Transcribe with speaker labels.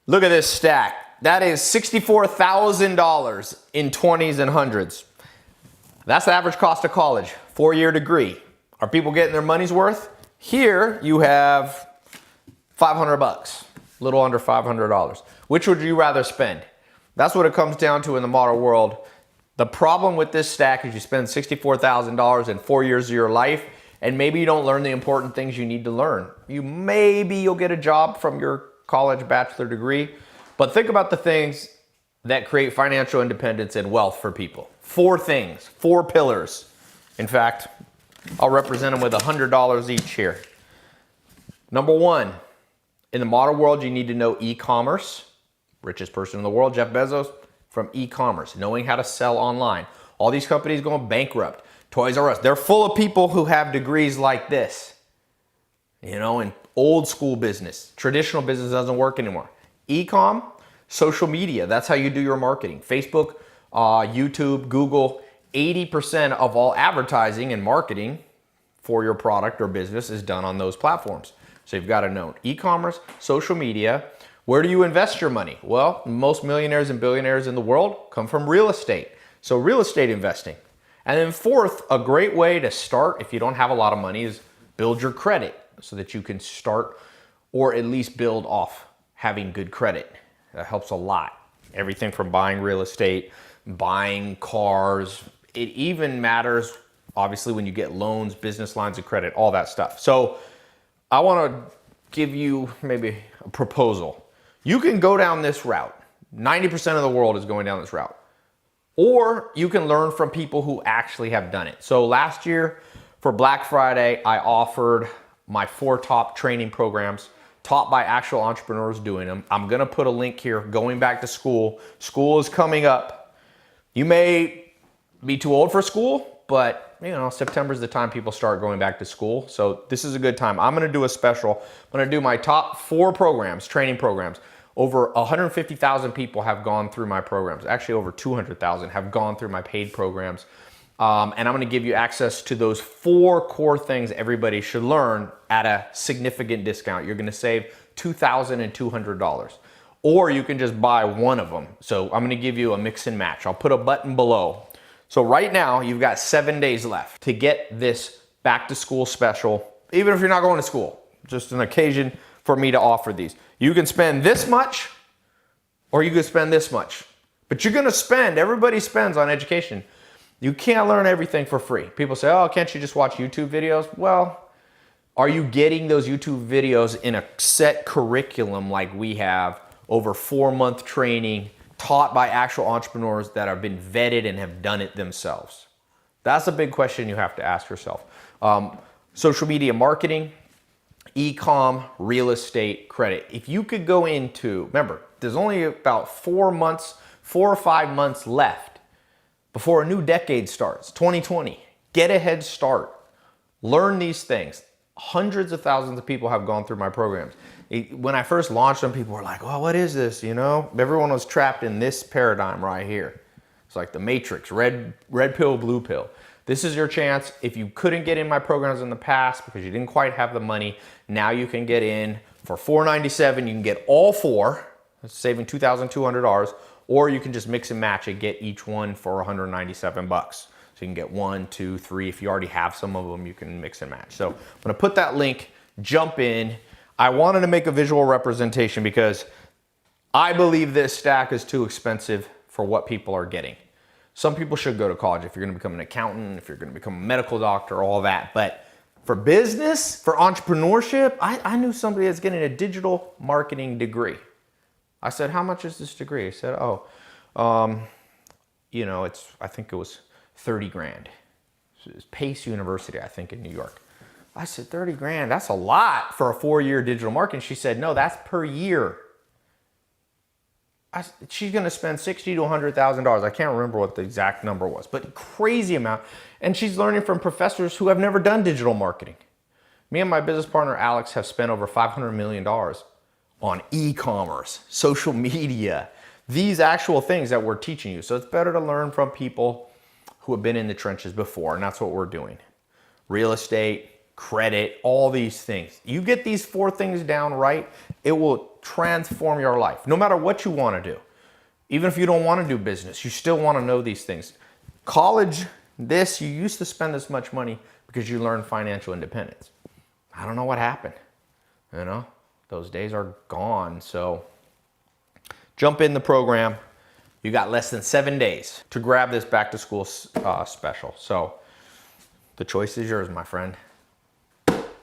Speaker 1: Look at this stack. That is $64,000 in 20s and hundreds. That's the average cost of college, 4-year degree. Are people getting their money's worth? Here you have 500 bucks, a little under $500. Which would you rather spend? That's what it comes down to in the modern world. The problem with this stack is you spend $64,000 in 4 years of your life, and maybe you don't learn the important things you need to learn. You'll get a job from your college bachelor degree, but think about the things that create financial independence and wealth for people. 4 things, 4 pillars. In fact, I'll represent them with $100 each here. Number 1, in the modern world, you need to know e-commerce. Richest person in the world, Jeff Bezos, from e-commerce, knowing how to sell online. All these companies going bankrupt. Toys R Us, they're full of people who have degrees like this. You know, in old school business. Traditional business doesn't work anymore. E-com, social media, that's how you do your marketing. Facebook, YouTube, Google, 80% of all advertising and marketing for your product or business is done on those platforms. So you've got to know e-commerce, social media. Where do you invest your money? Well, most millionaires and billionaires in the world come from real estate. So real estate investing. And then 4th, a great way to start if you don't have a lot of money is build your credit so that you can start or at least build off having good credit. That helps a lot. Everything from buying real estate, buying cars. It even matters, obviously, when you get loans, business lines of credit, all that stuff. So I want to give you maybe a proposal. You can go down this route. 90% of the world is going down this route. Or you can learn from people who actually have done it. So last year for Black Friday, I offered my 4 top training programs taught by actual entrepreneurs doing them. I'm gonna put a link here, going back to school. School is coming up. You may be too old for school, but you know, September is the time people start going back to school. So this is a good time. I'm gonna do a special. I'm gonna do my top 4 programs, training programs. Over 150,000 people have gone through my programs. Actually, over 200,000 have gone through my paid programs. And I'm gonna give you access to those 4 core things everybody should learn at a significant discount. You're gonna save $2,200. Or you can just buy one of them. So I'm gonna give you a mix and match. I'll put a button below. So right now, you've got 7 days left to get this back to school special, even if you're not going to school. Just an occasion for me to offer these. You can spend this much, or you can spend this much. But you're gonna spend, everybody spends on education. You can't learn everything for free. People say, oh, can't you just watch YouTube videos? Well, are you getting those YouTube videos in a set curriculum like we have, over 4-month training, taught by actual entrepreneurs that have been vetted and have done it themselves? That's a big question you have to ask yourself. Social media marketing, e-com, real estate, credit. If you could go into, remember, there's only about 4 or 5 months left before a new decade starts, 2020. Get a head start. Learn these things. Hundreds of thousands of people have gone through my programs. When I first launched them, people were like, well, what is this, you know? Everyone was trapped in this paradigm right here. It's like the Matrix, red pill, blue pill. This is your chance. If you couldn't get in my programs in the past because you didn't quite have the money, now you can get in for $497. You can get all 4, saving $2,200, or you can just mix and match and get each one for 197 bucks. So you can get 1, 2, 3. If you already have some of them, you can mix and match. So I'm gonna put that link, jump in. I wanted to make a visual representation because I believe this stack is too expensive for what people are getting. Some people should go to college if you're gonna become an accountant, if you're gonna become a medical doctor, all that. But for business, for entrepreneurship, I knew somebody that's getting a digital marketing degree. I said, how much is this degree? He said, you know, I think it was 30 grand. It's Pace University, I think, in New York. I said, 30 grand, that's a lot for a 4-year digital marketing. She said, no, that's per year. She's gonna spend $60,000 to $100,000. I can't remember what the exact number was, but crazy amount. And she's learning from professors who have never done digital marketing. Me and my business partner, Alex, have spent over $500 million on e-commerce, social media, these actual things that we're teaching you. So it's better to learn from people who have been in the trenches before, and that's what we're doing. Real estate, credit, all these things. You get these 4 things down right, it will transform your life. No matter what you want to do. Even if you don't want to do business, you still want to know these things. College, you used to spend this much money because you learned financial independence. I don't know what happened. Those days are gone. So jump in the program. You got less than 7 days to grab this back to school special. So the choice is yours, my friend.